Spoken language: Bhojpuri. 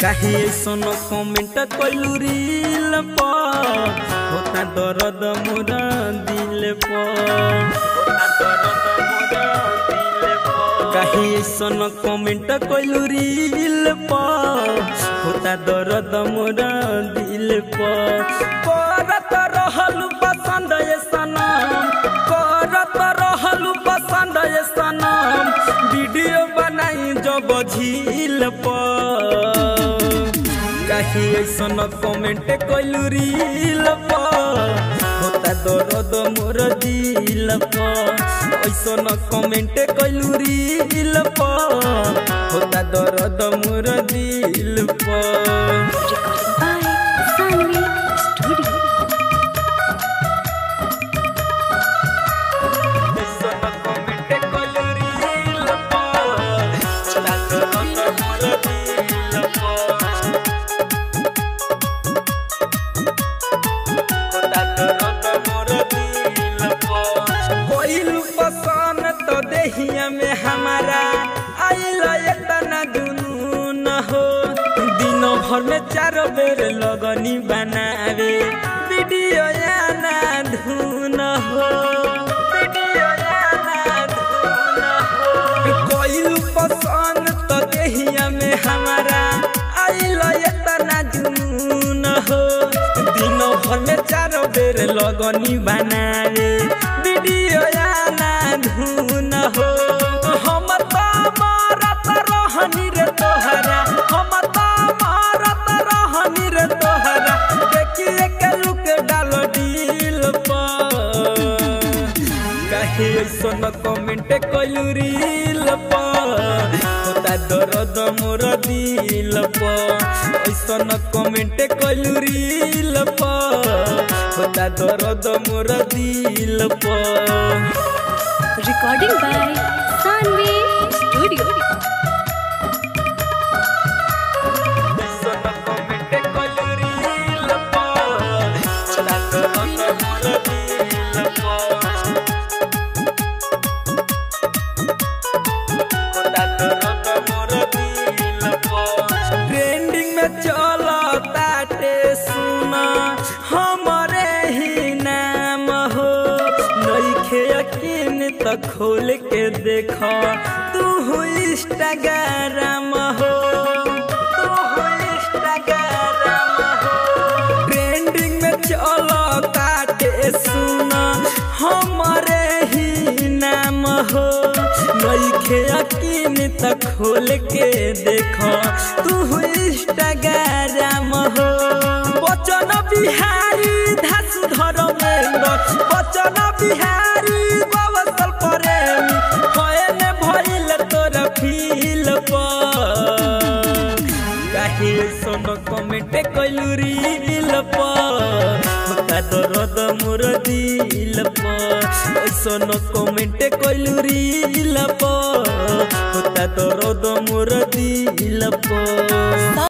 काहे ऐसन कमेंट कइलू रील पर होता दर्द मोरा दिल पर काहे ऐसन कमेंट कइलू रील पर होता दर्द मोरा दिल पर करत रहलू पसंद ये सनम करत रहलू पसंद ये सनम वीडियो बनाई जब झील पर काहे ऐसन कमेंट कइलू रील पर होता दर्द मोर दिल पर ऐसन कमेंट कइलू रील पर होता दर्द मोर दिल पर में हमारा आइल इतना जुनून हो दिनों भर में 4 बेर लगनी बनावे वीडियो या ना धुन हो कोइल पसंद तो देहिया में हमारा आइल इतना जुनून हो दिनों भर में 4 बेर लगनी बनावे वीडियो या ना धुन हो हम तो मारत रहनी रे तोहरा हम तो मारत रहनी रे तोहरा देखिए के लुक डालो दिल पर काहे ऐसन कमेंट कइलू रील पर होता दर्द मोर दिल पर ऐसन कमेंट कइलू रील पर होता दर्द मोर दिल पर Recording by Sanvi Studio. Trending में चलो ताटे सुना हमारे ही नाम हो नइखे यकीन तो खोल के देखो तू इंस्टाग्राम हो ट्रेंडिंग में चलो ताटे सुना हमारे ही नाम हो नइखे यकीन तो खोल के देखो तू इंस्टाग्राम हो बचन बिहारी धासु धर्मेंद्र बचन बिहारी बवसल प्रेमी होएने भइल तोर फील पर काहे सोन कमेंट कइलू रील पर होता दर्द मोर दिल पर ऐसन